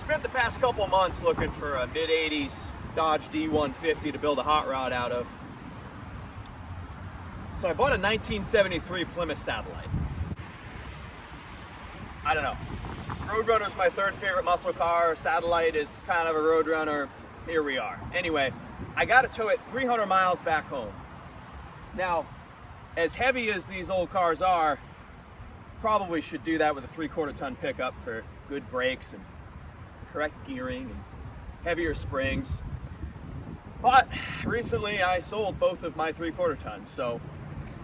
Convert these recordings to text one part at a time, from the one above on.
spent the past couple months looking for a mid-80s Dodge D150 to build a hot rod out of. So I bought a 1973 Plymouth Satellite. I don't know. Roadrunner's my third favorite muscle car. Satellite is kind of a Roadrunner. Here we are. Anyway, I got to tow it 300 miles back home. Now, as heavy as these old cars are, probably should do that with a 3/4 ton pickup for good brakes and correct gearing and heavier springs. But recently I sold both of my 3/4 tons, so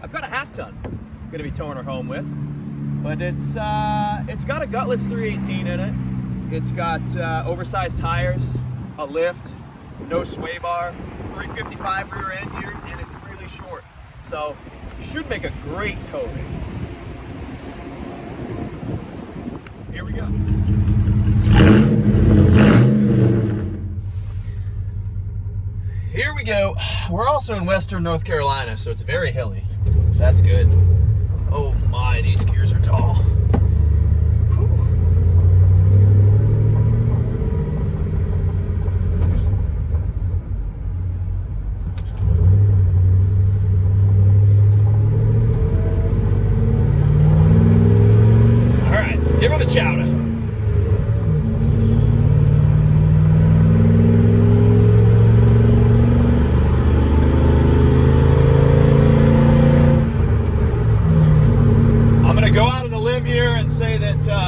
I've got a 1/2 ton I'm gonna be towing her home with. But it's got a gutless 318 in it. It's got oversized tires, a lift, no sway bar, 355 rear end gears, and it's really short. So should make a great tow. Here we go. Here we go. We're also in western North Carolina, so it's very hilly. So that's good. Oh my, these gears are tall. Whew. All right, give her the chowder.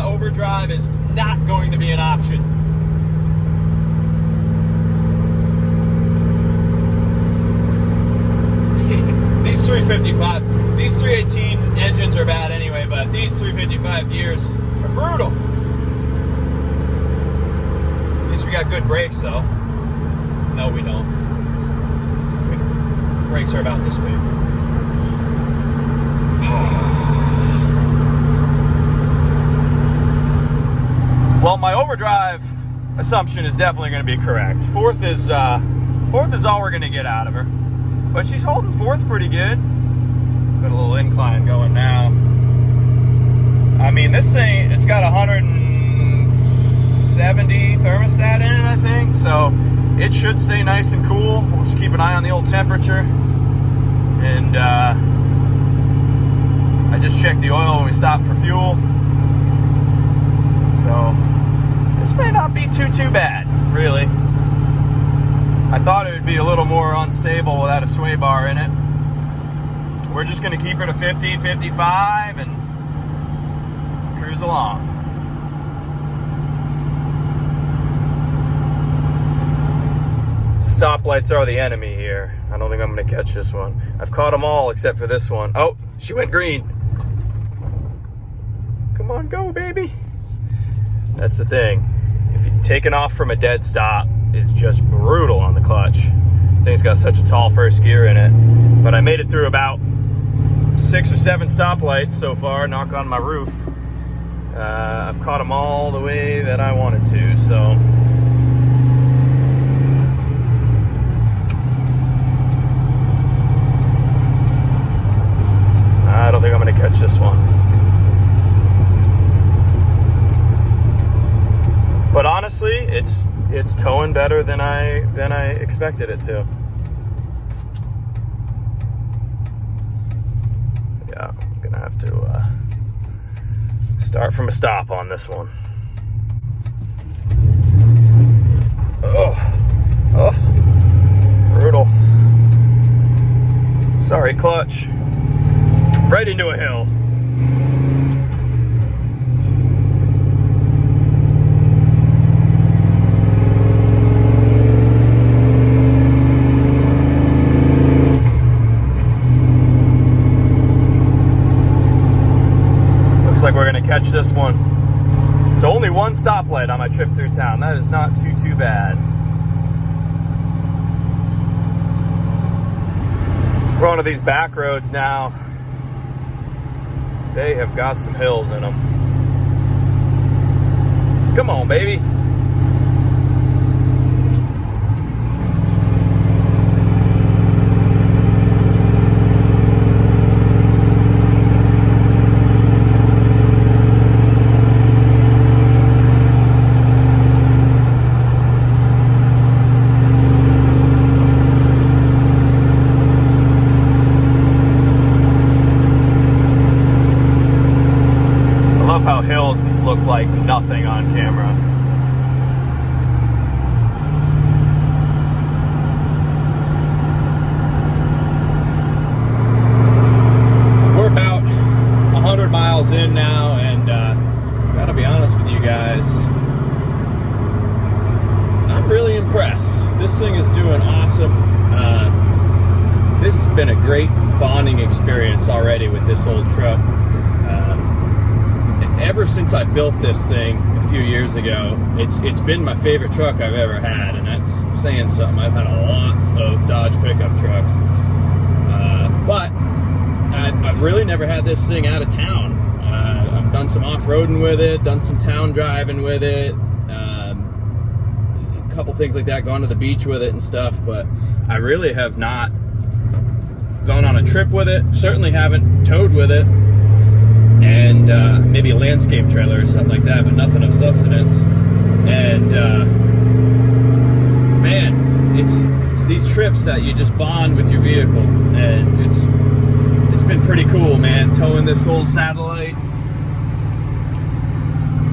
Overdrive is not going to be an option. These 318 engines are bad anyway, but these 355 gears are brutal. At least we got good brakes though. No, we don't. Brakes are about this big. Well, my overdrive assumption is definitely going to be correct. Fourth is all we're going to get out of her. But she's holding fourth pretty good. Got a little incline going now. I mean, this thing, it's got 170 thermostat in it, I think. So it should stay nice and cool. We'll just keep an eye on the old temperature. And I just checked the oil when we stopped for fuel. So this may not be too bad, really. I thought it would be a little more unstable without a sway bar in it. We're just going to keep her to 50, 55 and cruise along. Stoplights are the enemy here. I don't think I'm going to catch this one. I've caught them all except for this one. Oh, she went green. Come on, go, baby. That's the thing. If you're taking off from a dead stop, it's just brutal on the clutch. Thing's got such a tall first gear in it. But I made it through about 6 or 7 stoplights so far, knock on my roof. I've caught them all the way that I wanted to, so. I don't think I'm gonna catch this one. But honestly, it's towing better than I expected it to. Yeah, I'm gonna have to start from a stop on this one. Oh, brutal. Sorry, clutch. Right into a hill. Like we're gonna catch this one. So only one stoplight on my trip through town. That is not too bad. We're on to these back roads now. They have got some hills in them. Come on, baby. camera. We're about 100 miles in now, and gotta be honest with you guys, I'm really impressed. This thing is doing awesome. This has been a great bonding experience already with this old truck. Ever since I built this thing a few years ago, it's been my favorite truck I've ever had, and that's saying something. I've had a lot of Dodge pickup trucks, but I've really never had this thing out of town. I've done some off-roading with it, done some town driving with it, a couple things like that, gone to the beach with it and stuff, but I really have not gone on a trip with it. Certainly haven't towed with it, and maybe a landscape trailer or something like that, but nothing of substance. And man, it's these trips that you just bond with your vehicle, and it's been pretty cool, man, towing this old Satellite.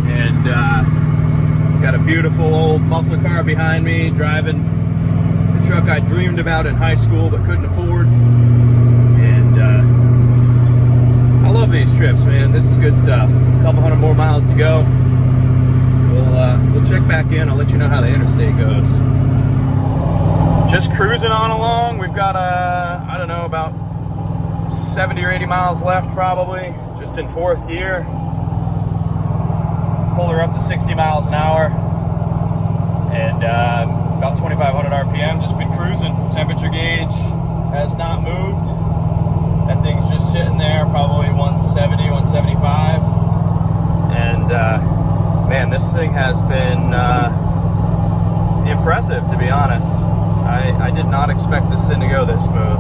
And got a beautiful old muscle car behind me, driving the truck I dreamed about in high school but couldn't afford. And I love these trips, man. This is good stuff. A couple hundred more miles to go. We'll check back in. I'll let you know how the interstate goes. Just cruising on along. We've got I don't know, about 70 or 80 miles left probably. Just in fourth gear. Pull her up to 60 miles an hour. And about 2,500 RPM. Just been cruising. Temperature gauge has not moved. That thing's just sitting there, probably 170, 175. And man, this thing has been impressive, to be honest. I did not expect this thing to go this smooth.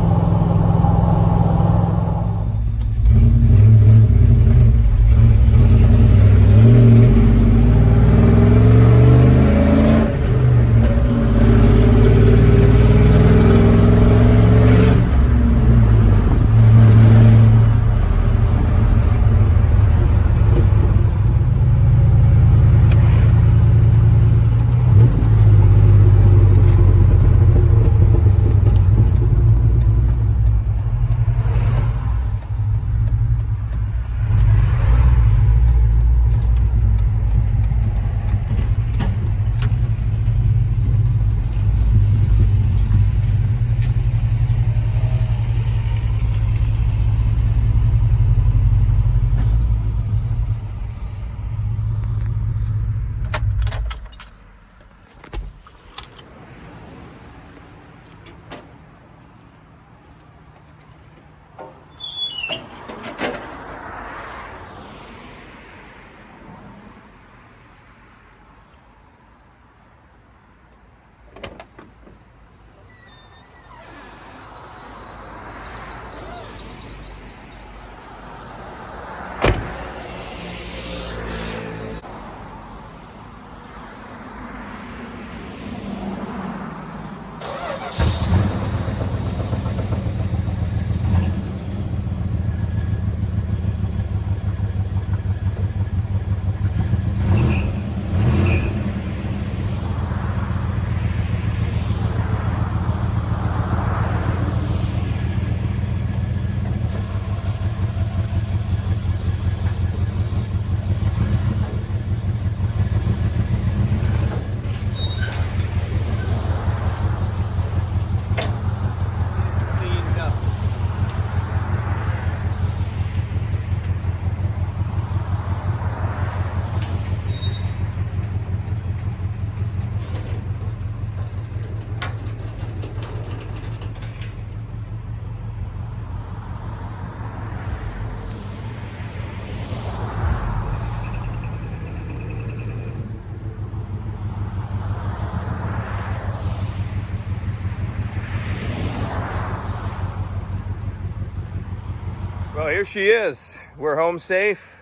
Well, here she is. We're home safe,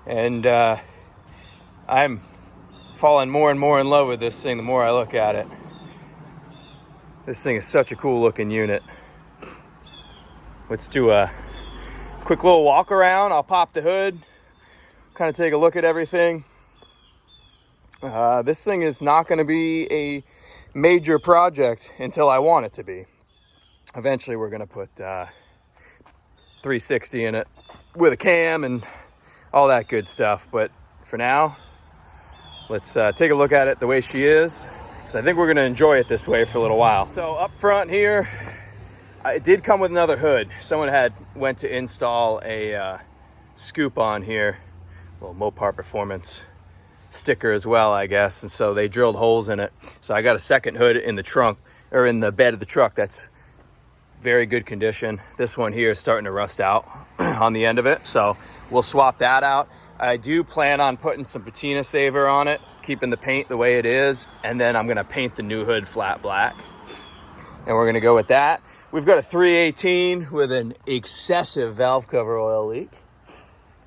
and I'm falling more and more in love with this thing the more I look at it. This thing is such a cool looking unit. Let's do a quick little walk around. I'll pop the hood, kind of take a look at everything. This thing is not going to be a major project until I want it to be. Eventually we're going to put 360 in it with a cam and all that good stuff. But for now, let's take a look at it the way she is, because I think we're going to enjoy it this way for a little while. So up front here, it did come with another hood. Someone went to install a scoop on here, well, Mopar Performance sticker as well, I guess, and so they drilled holes in it. So I got a second hood in the trunk, or in the bed of the truck. That's very good condition. This one here is starting to rust out on the end of it, so we'll swap that out. I do plan on putting some patina saver on it, keeping the paint the way it is, and then I'm gonna paint the new hood flat black, and we're gonna go with that. We've got a 318 with an excessive valve cover oil leak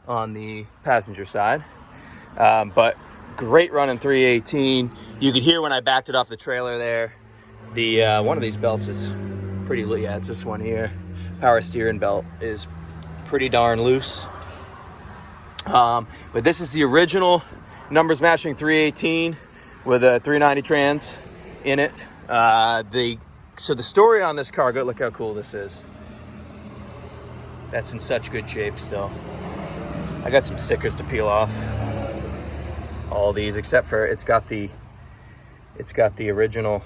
on the passenger side, but great running 318. You could hear when I backed it off the trailer there, the one of these belts is pretty loose. Yeah, it's this one here. Power steering belt is pretty darn loose. But this is the original numbers matching 318 with a 390 trans in it. So the story on this car, look how cool this is. That's in such good shape still. I got some stickers to peel off. All these, except for it's got the original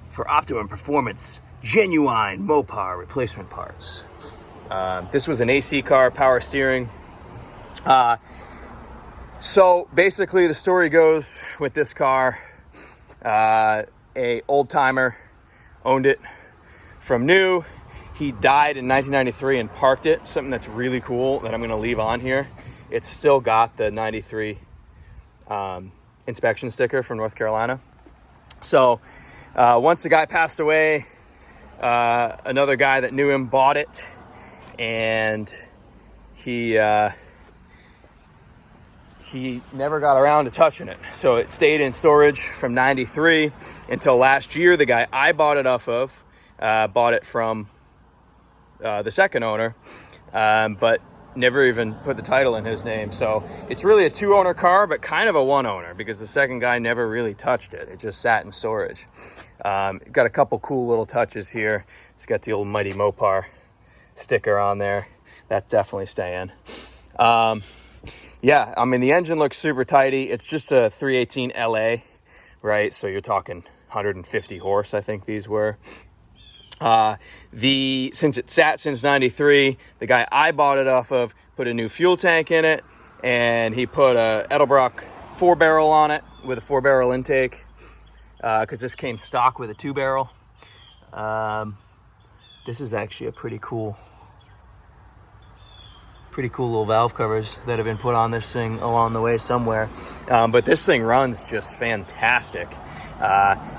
for optimum performance, genuine Mopar replacement parts. This was an AC car, power steering. So basically the story goes with this car, a old timer owned it from new. He died in 1993 and parked it. Something that's really cool that I'm gonna leave on here. It's still got the 93 inspection sticker from North Carolina. So once the guy passed away, another guy that knew him bought it, and he never got around to touching it. So it stayed in storage from 93 until last year. The guy I bought it off of bought it from the second owner, but never even put the title in his name. So it's really a two-owner car, but kind of a one-owner, because the second guy never really touched it. It just sat in storage. Got a couple cool little touches here. It's got the old Mighty Mopar sticker on there. That's definitely staying. Yeah, I mean, the engine looks super tidy. It's just a 318 LA, right? So you're talking 150 horse, I think these were. Since it sat since 93, the guy I bought it off of put a new fuel tank in it, and he put a Edelbrock 4-barrel on it with a 4-barrel intake, because this came stock with a 2-barrel. This is actually a pretty cool little valve covers that have been put on this thing along the way somewhere. But this thing runs just fantastic.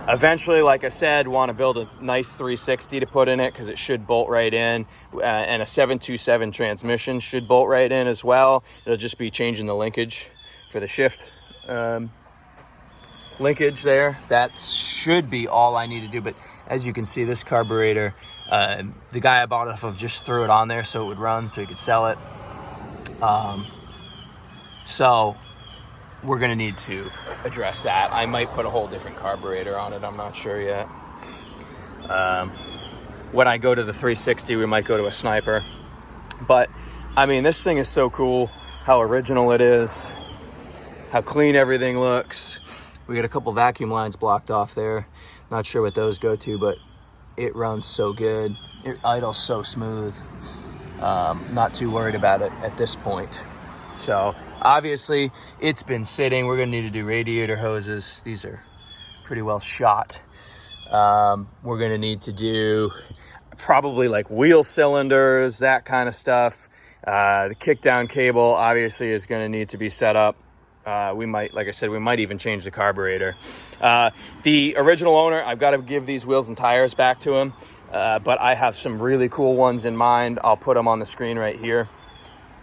Eventually, like I said, want to build a nice 360 to put in it, because it should bolt right in, and a 727 transmission should bolt right in as well. It'll just be changing the linkage for the shift linkage there. That should be all I need to do. But as you can see, this carburetor, the guy I bought it off of just threw it on there so it would run, so he could sell it. So we're gonna need to address that. I might put a whole different carburetor on it, I'm not sure yet. When I go to the 360, we might go to a Sniper. But I mean, this thing is so cool, how original it is, how clean everything looks. We got a couple vacuum lines blocked off there. Not sure what those go to, but it runs so good. It idles so smooth. Not too worried about it at this point. So obviously it's been sitting. We're gonna need to do radiator hoses. These are pretty well shot. We're gonna need to do probably like wheel cylinders, that kind of stuff. The kickdown cable obviously is gonna need to be set up. We might, like I said, we might even change the carburetor. The original owner, I've got to give these wheels and tires back to him, but I have some really cool ones in mind. I'll put them on the screen right here.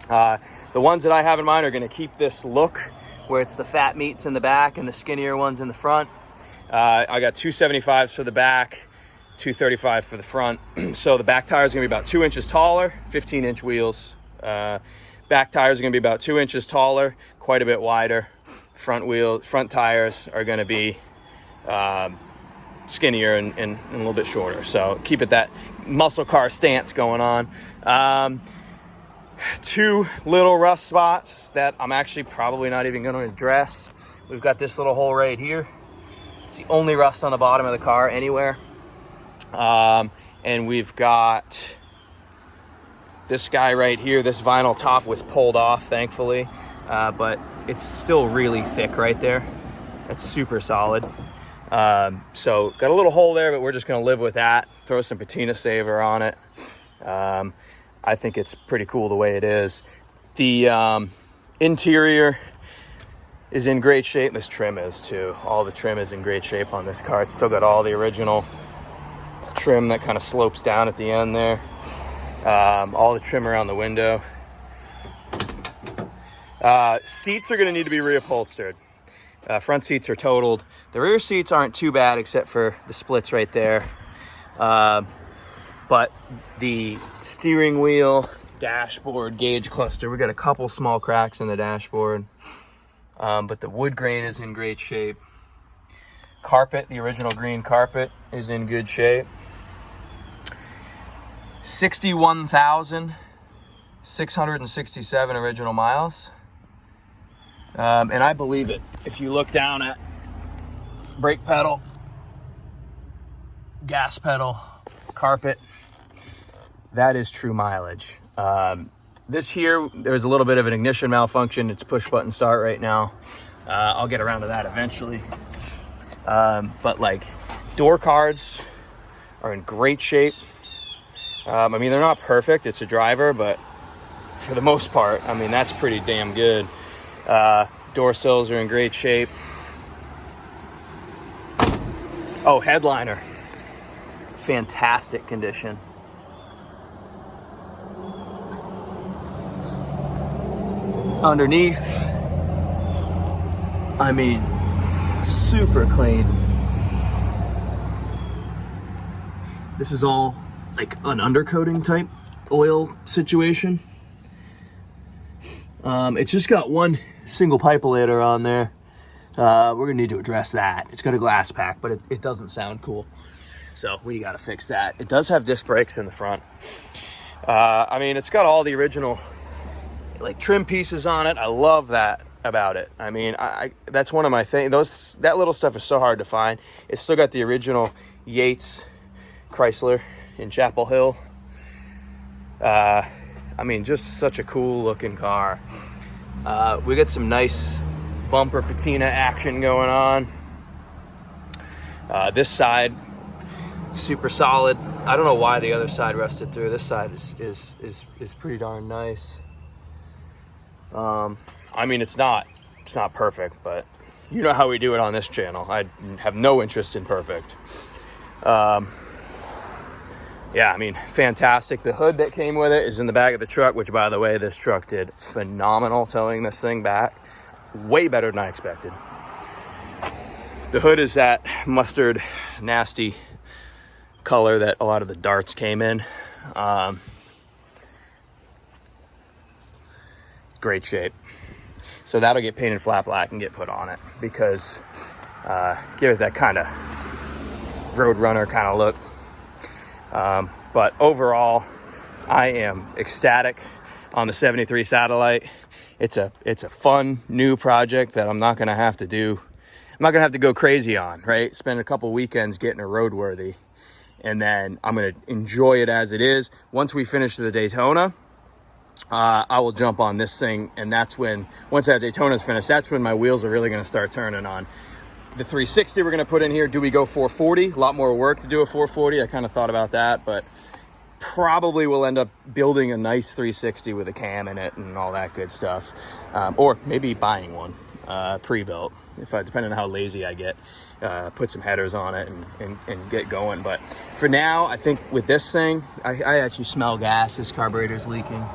The ones that I have in mind are going to keep this look where it's the fat meats in the back and the skinnier ones in the front. I got 275s for the back, 235 for the front. So the back tire is going to be about 2 inches taller, 15-inch wheels. Back tires are going to be about 2 inches taller, quite a bit wider. front tires are going to be skinnier and a little bit shorter. So keep it that muscle car stance going on. 2 little rust spots that I'm actually probably not even going to address. We've got this little hole right here. It's the only rust on the bottom of the car anywhere. And we've got this guy right here. This vinyl top was pulled off, thankfully, but it's still really thick right there. That's super solid. So got a little hole there, but we're just going to live with that. Throw some patina saver on it. I think it's pretty cool the way it is. The interior is in great shape. This trim is too. All the trim is in great shape on this car. It's still got all the original trim that kind of slopes down at the end there. All the trim around the window. Seats are going to need to be reupholstered. Front seats are totaled. The rear seats aren't too bad except for the splits right there. But the steering wheel, dashboard, gauge cluster, we got a couple small cracks in the dashboard. But the wood grain is in great shape. Carpet, the original green carpet, is in good shape. 61,667 original miles. And I believe it. If you look down at brake pedal, gas pedal, carpet, that is true mileage. This here, there's a little bit of an ignition malfunction. It's push button start right now. I'll get around to that eventually. But like, door cards are in great shape. I mean, they're not perfect. It's a driver, but for the most part, I mean, that's pretty damn good. Door sills are in great shape. Oh, headliner. Fantastic condition. Underneath, I mean, super clean. This is all like an undercoating type oil situation. It's just got one single pipe-a-lator on there. We're gonna need to address that. It's got a glass pack, but it doesn't sound cool. So we gotta fix that. It does have disc brakes in the front. I mean, it's got all the original like trim pieces on it. I love that about it. I mean, that's one of my things. That little stuff is so hard to find. It's still got the original Yates Chrysler in Chapel Hill. I mean, just such a cool looking car. We got some nice bumper patina action going on. This side, super solid. I don't know why the other side rusted through. This side is pretty darn nice. I mean, it's not perfect, but you know how we do it on this channel. I have no interest in perfect. Yeah, I mean, fantastic. The hood that came with it is in the back of the truck, which, by the way, this truck did phenomenal towing this thing back. Way better than I expected. The hood is that mustard, nasty color that a lot of the darts came in. Great shape. So that'll get painted flat black and get put on it because give it that kind of Roadrunner kind of look. But overall, I am ecstatic on the 73 Satellite. It's a fun new project that I'm not going to have to do. I'm not going to have to go crazy on, right? Spend a couple weekends getting it roadworthy, and then I'm going to enjoy it as it is. Once we finish the Daytona, I will jump on this thing, and that's when, once that Daytona's finished, that's when my wheels are really going to start turning on. The 360 we're going to put in here. Do we go 440? A lot more work to do a 440. I kind of thought about that, but probably we'll end up building a nice 360 with a cam in it and all that good stuff. Or maybe buying one pre-built, depending on how lazy I get. Put some headers on it and get going. But for now, I think with this thing, I actually smell gas. This carburetor's leaking.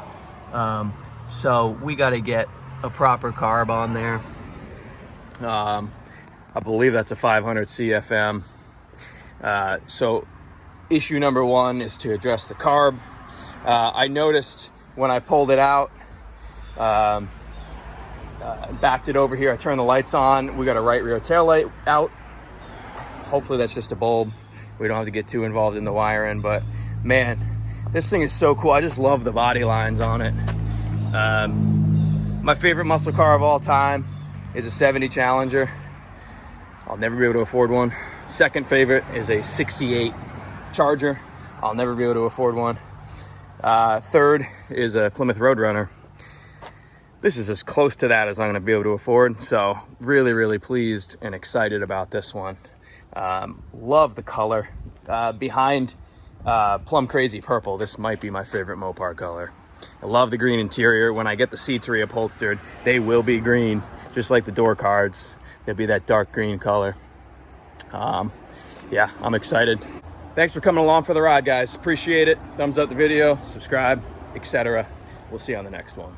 So we got to get a proper carb on there. I believe that's a 500 CFM. So issue number one is to address the carb. I noticed when I pulled it out, backed it over here. I turned the lights on. We got a right rear tail light out. Hopefully that's just a bulb. We don't have to get too involved in the wiring, but man, this thing is so cool. I just love the body lines on it. My favorite muscle car of all time is a 70 Challenger. I'll never be able to afford one. Second favorite is a 68 Charger. I'll never be able to afford one. Third is a Plymouth Roadrunner. This is as close to that as I'm gonna be able to afford. So really, really pleased and excited about this one. Love the color. Behind Plum Crazy Purple, this might be my favorite Mopar color. I love the green interior. When I get the seats reupholstered, they will be green, just like the door cards. They'll be that dark green color. Yeah, I'm excited. Thanks for coming along for the ride, guys. Appreciate it. Thumbs up the video, subscribe, etc. We'll see you on the next one.